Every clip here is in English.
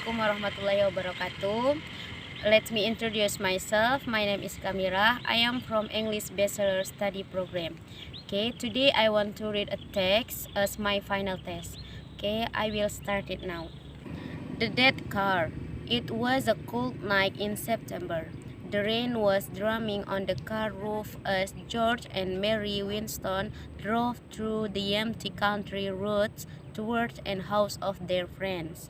Assalamualaikum warahmatullahi wabarakatuh. Let me introduce myself. My name is Kamira. I am from English Bachelor Study Program. Okay, today I want to read a text as my final test. Okay, I will start it now. The dead car. It was a cold night in September. The rain was drumming on the car roof as George and Mary Winston drove through the empty country roads towards a house of their friends.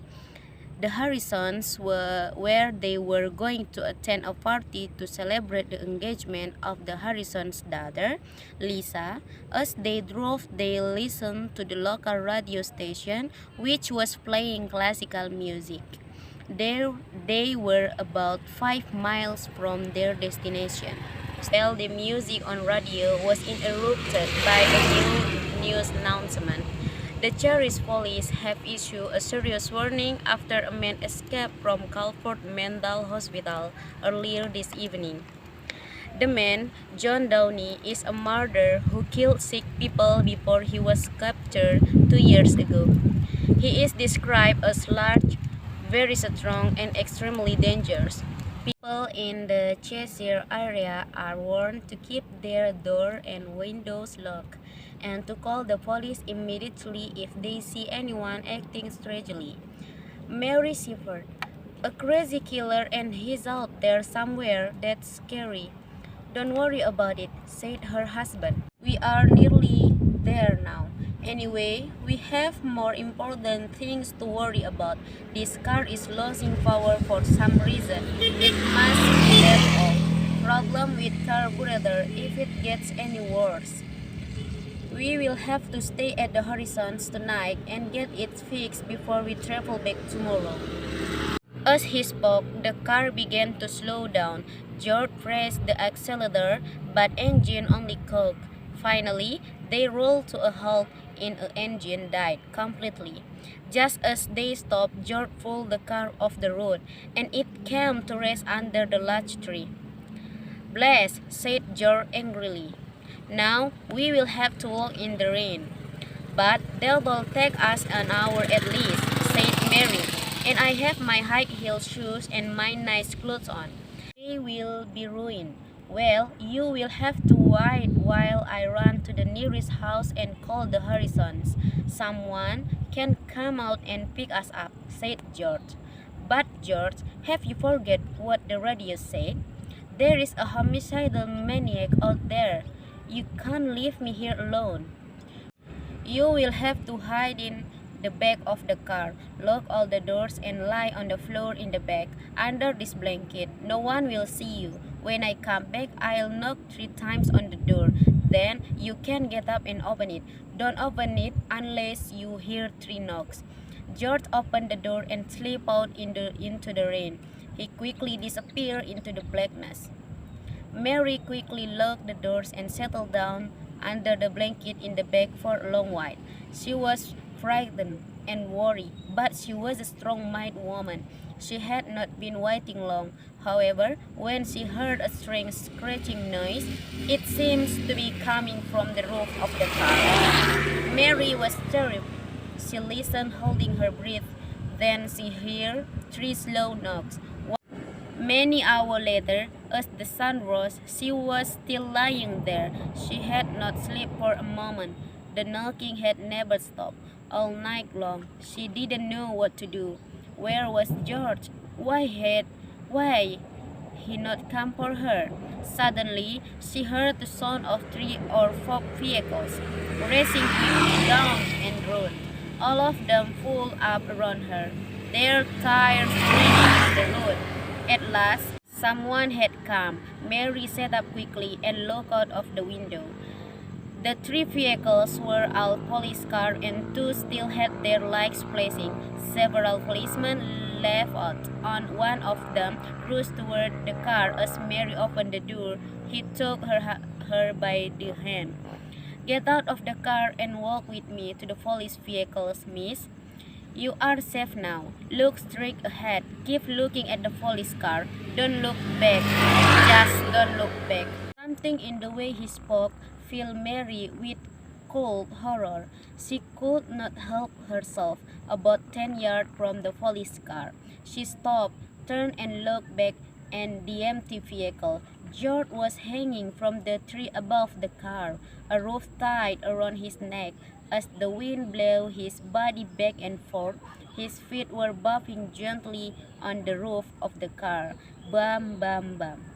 The Harrisons were where they were going to attend a party to celebrate the engagement of the Harrisons' daughter, Lisa. As they drove, they listened to the local radio station, which was playing classical music. There, they were about 5 miles from their destination. While the music on radio was interrupted by a new news announcement. The Cherries police have issued a serious warning after a man escaped from Calford Mental Hospital earlier this evening. The man, John Downey, is a murderer who killed 6 people before he was captured 2 years ago. He is described as large, very strong, and extremely dangerous. People in the Cheshire area are warned to keep their door and windows locked and to call the police immediately if they see anyone acting strangely. Mary shivered. A crazy killer and he's out there somewhere. That's scary. Don't worry about it, said her husband. We are nearly there now. Anyway, we have more important things to worry about. This car is losing power for some reason. It must be that all. Problem with carburetor if it gets any worse. We will have to stay at the Horizons tonight and get it fixed before we travel back tomorrow. As he spoke, the car began to slow down. George pressed the accelerator, but engine only cooked. Finally, they rolled to a halt and the engine died completely. Just as they stopped, George pulled the car off the road, and it came to rest under the large tree. Bless, said George angrily. Now we will have to walk in the rain. But that'll take us an hour at least, said Mary, and I have my high-heel shoes and my nice clothes on. They will be ruined. Well, you will have to wait while I run to the nearest house and call the Harrisons. Someone can come out and pick us up, said George. But George, have you forget what the radio said? There is a homicidal maniac out there. You can't leave me here alone. You will have to hide in the back of the car, lock all the doors, and lie on the floor in the back, under this blanket. No one will see you. When I come back, I'll knock 3 times on the door. Then you can get up and open it. Don't open it unless you hear 3 knocks. George opened the door and slipped out into the rain. He quickly disappeared into the blackness. Mary quickly locked the doors and settled down under the blanket in the back for a long while. She was frightened and worried, but she was a strong-minded woman. She had not been waiting long. However, when she heard a strange scratching noise, it seems to be coming from the roof of the car. Mary was terrified. She listened, holding her breath. Then she heard 3 slow knocks. Many hours later, as the sun rose, she was still lying there. She had not slept for a moment. The knocking had never stopped. All night long, she didn't know what to do. Where was George? Why had he not come for her? Suddenly, she heard the sound of 3 or 4 vehicles racing quickly down the road. All of them pulled up around her, their tires screaming on the road. At last, someone had come. Mary sat up quickly and looked out of the window. The 3 vehicles were all police cars and 2 still had their lights flashing. Several policemen left out. On one of them cruised toward the car. As Mary opened the door, he took her by the hand. Get out of the car and walk with me to the police vehicles, miss. You are safe now. Look straight ahead. Keep looking at the police car. Don't look back. Just don't look back. Something in the way he spoke filled Mary with cold horror. She could not help herself. About 10 yards from the police car, She stopped, turned and looked back and the empty vehicle. George was hanging from the tree above the car, a rope tied around his neck. As the wind blew his body back and forth, his feet were bumping gently on the roof of the car. Bam, bam, bam.